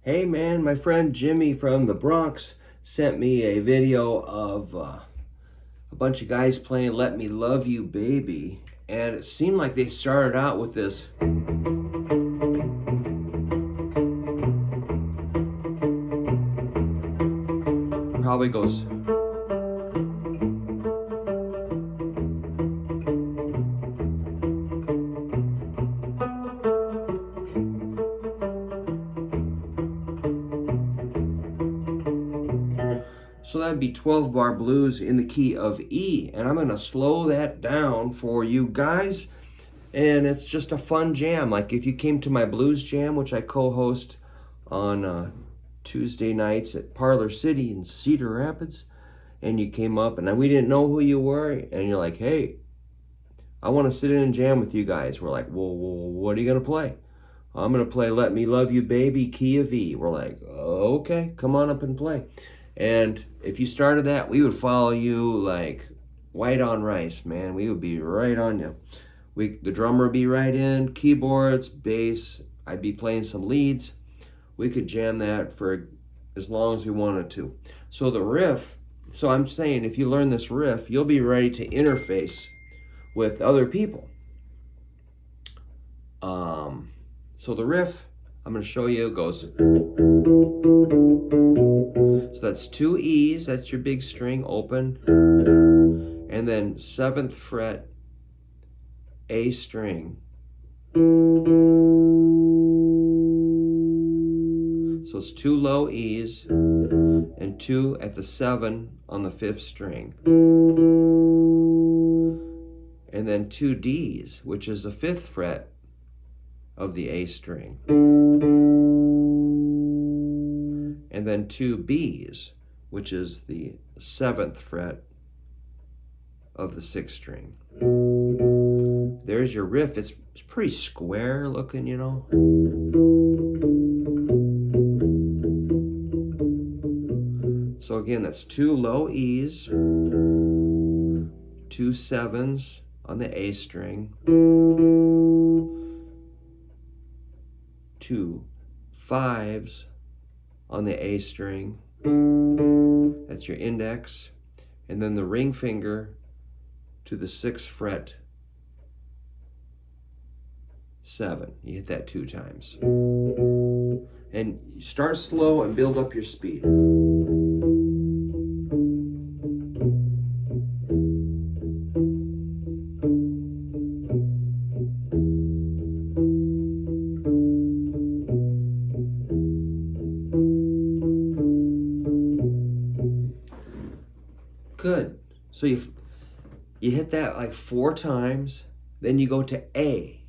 Hey man, my friend Jimmy from the Bronx sent me a video of a bunch of guys playing Let Me Love You Baby, and it seemed like they started out with this probably goes so that'd be 12 bar blues in the key of E, and I'm gonna slow that down for you guys. And it's just a fun jam. Like if you came to my blues jam, which I co-host on Tuesday nights at Parlor City in Cedar Rapids, and you came up and we didn't know who you were, and you're like, hey, I want to sit in and jam with you guys. We're like, well, what are you gonna play? I'm gonna play Let Me Love You Baby, key of E. We're like, okay, come on up and play. And if you started that, we would follow you like white on rice, man. We would be right on you. The drummer would be right in, keyboards, bass. I'd be playing some leads. We could jam that for as long as we wanted to. So the riff, so I'm saying if you learn this riff, you'll be ready to interface with other people. So the riff, I'm going to show you, it goes. So that's 2 E's, that's your big string, open. And then 7th fret, A string. So it's 2 low E's and 2 at the 7 on the 5th string. And then 2 D's, which is the 5th fret of the A string. And then 2 B's, which is the 7th fret of the 6th string. There's your riff. It's pretty square looking, you know. So again, that's 2 low E's, 2 7s on the A string, 2 5s on the A string. That's your index. And then the ring finger to the 6th fret, 7. You hit that 2 times. And you start slow and build up your speed. Good. So you hit that like 4 times, then you go to A.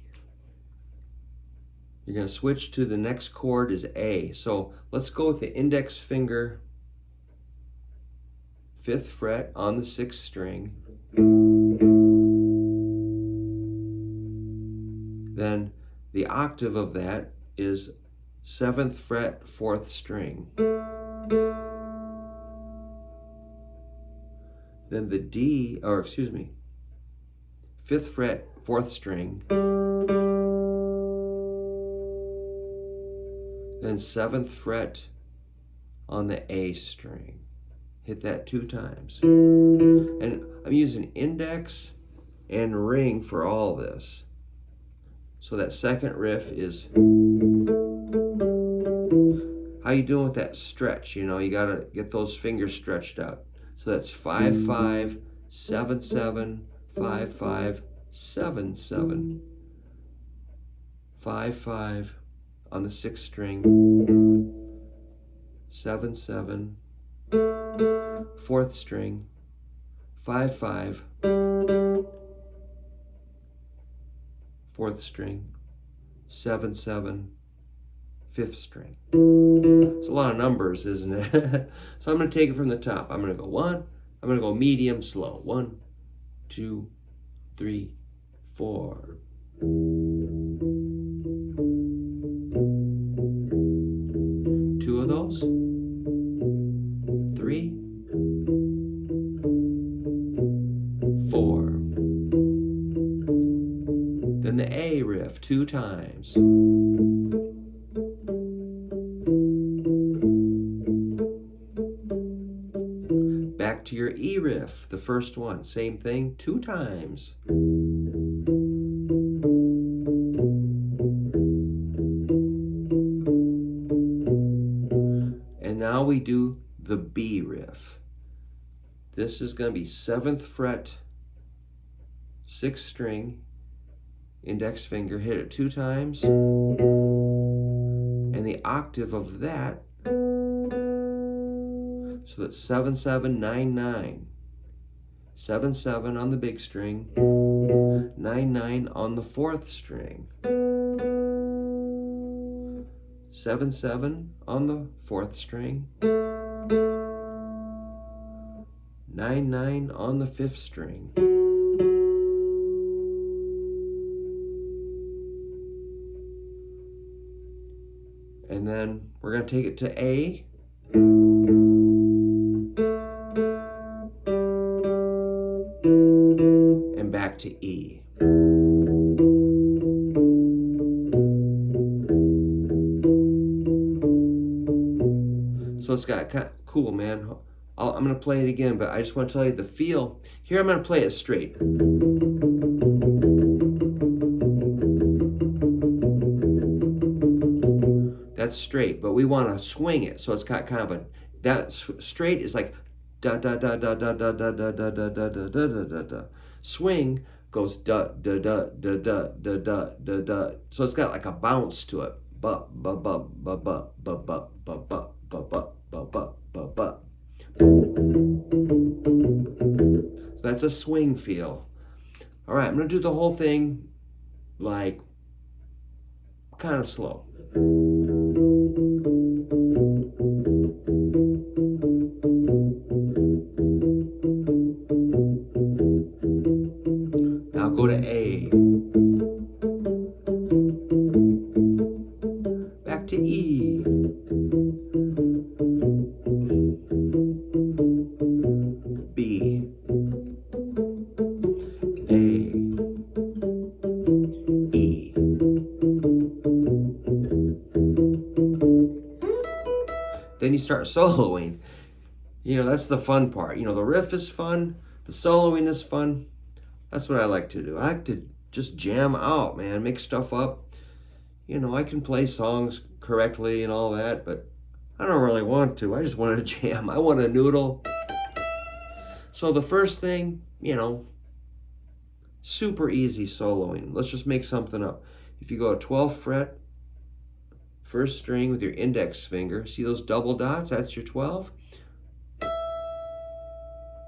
You're going to switch to the next chord is A. So let's go with the index finger, 5th fret on the 6th string. Then the octave of that is 7th fret, 4th string. Then the D, 5th fret, 4th string. Then 7th fret on the A string. Hit that 2 times. And I'm using index and ring for all this. So that second riff is, how you doing with that stretch? You know, you gotta get those fingers stretched out. So that's 5 5 7 7 5 5 7 7 5 5 on the 6th string, 7 7 4th string, 5 5 4th string, 7 7 5th string. It's a lot of numbers, isn't it? So I'm going to take it from the top. I'm going to go 1. I'm going to go medium slow. 1, 2, 3, 4. 2 of those. 3, 4. Then the A riff 2 times. back to your E riff, the first one. Same thing, 2 times. And now we do the B riff. This is going to be 7th fret, 6th string, index finger, hit it 2 times, and the octave of that, so that's 7 7 9 9. 7 7 on the big string, 9 9 on the 4th string. 7 7 on the 4th string, 9 9 on the 5th string. And then we're going to take it to A. And back to E. So it's got kind of cool, man. I'm going to play it again, but I just want to tell you the feel. Here I'm going to play it straight. That's straight, but we want to swing it, so it's got kind of a, that straight is like da da da da da da da da da da da da da da da. Swing goes da da da da da da da da da. So it's got like a bounce to it. Ba ba ba ba ba ba ba ba ba ba ba ba ba ba ba. So that's a swing feel. All right, I'm gonna do the whole thing like kind of slow. Now go to A. Back to E. B. A. E. Then you start soloing. You know, that's the fun part. You know, the riff is fun, the soloing is fun. That's what I like to do. I like to just jam out, man, make stuff up. You know, I can play songs correctly and all that, but I don't really want to. I just want to jam. I want to noodle. So the first thing, you know, super easy soloing. Let's just make something up. If you go a 12th fret, first string with your index finger, see those double dots? That's your 12.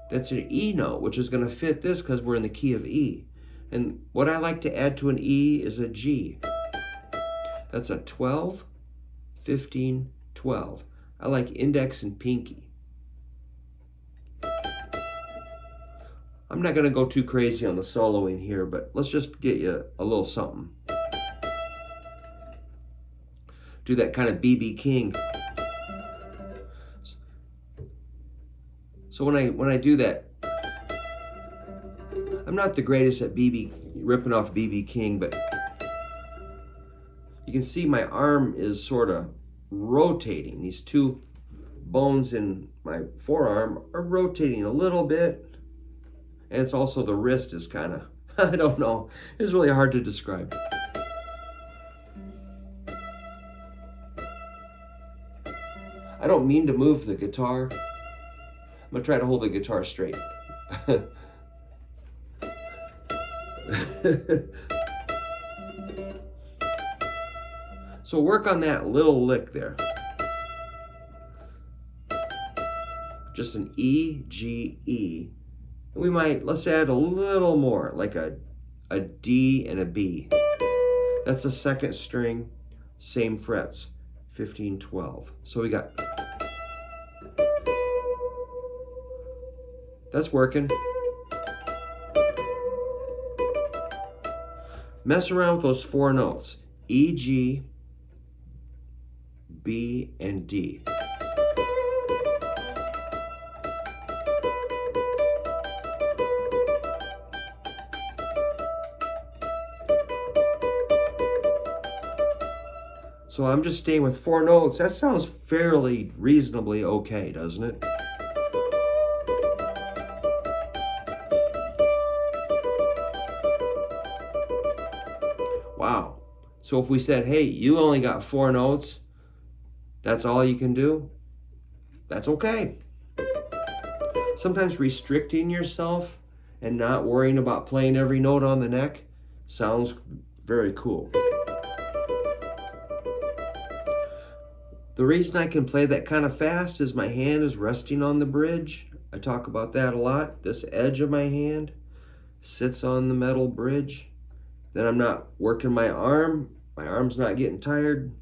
That's an E note, which is going to fit this because we're in the key of E. And what I like to add to an E is a G. That's a 12, 15, 12. I like index and pinky. I'm not going to go too crazy on the soloing here, but let's just get you a little something. Do that kind of B.B. King. So when I do that, I'm not the greatest at ripping off B.B. King, but you can see my arm is sort of rotating. These 2 bones in my forearm are rotating a little bit. And it's also the wrist is kind of, I don't know, it's really hard to describe. I don't mean to move the guitar. I'm gonna try to hold the guitar straight. So work on that little lick there. Just an E, G, E. And we might, let's add a little more, like a D and a B. That's the 2nd string, same frets, 15, 12. So we got, that's working. Mess around with those 4 notes, E, G, B, and D. So I'm just staying with 4 notes. That sounds fairly reasonably okay, doesn't it? So if we said, hey, you only got 4 notes, that's all you can do, that's okay. Sometimes restricting yourself and not worrying about playing every note on the neck sounds very cool. The reason I can play that kind of fast is my hand is resting on the bridge. I talk about that a lot. This edge of my hand sits on the metal bridge. Then I'm not working my arm. My arm's not getting tired.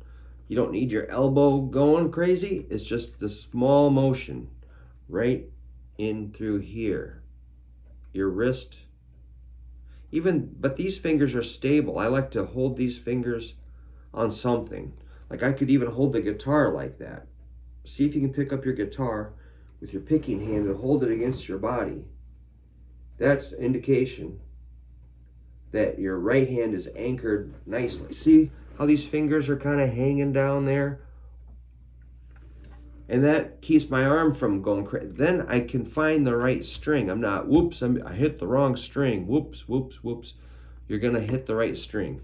You don't need your elbow going crazy. It's just the small motion right in through here. Your wrist. But these fingers are stable. I like to hold these fingers on something. Like I could even hold the guitar like that. See if you can pick up your guitar with your picking hand and hold it against your body. That's an indication that your right hand is anchored nicely. See how these fingers are kind of hanging down there? And that keeps my arm from going crazy. Then I can find the right string. I'm not, whoops, I hit the wrong string. Whoops, whoops, whoops. You're gonna hit the right string.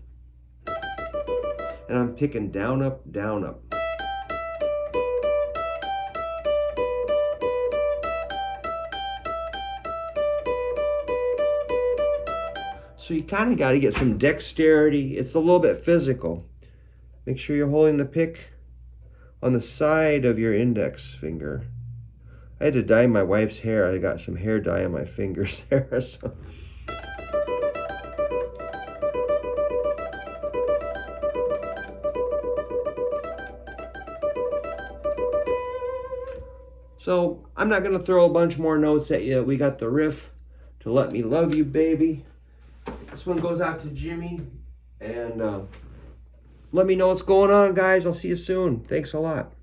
And I'm picking down, up, down, up. So you kind of got to get some dexterity. It's a little bit physical. Make sure you're holding the pick on the side of your index finger. I had to dye my wife's hair. I got some hair dye on my fingers there. So I'm not going to throw a bunch more notes at you. We got the riff to Let Me Love You, Baby. This one goes out to Jimmy. And let me know what's going on, guys. I'll see you soon. Thanks a lot.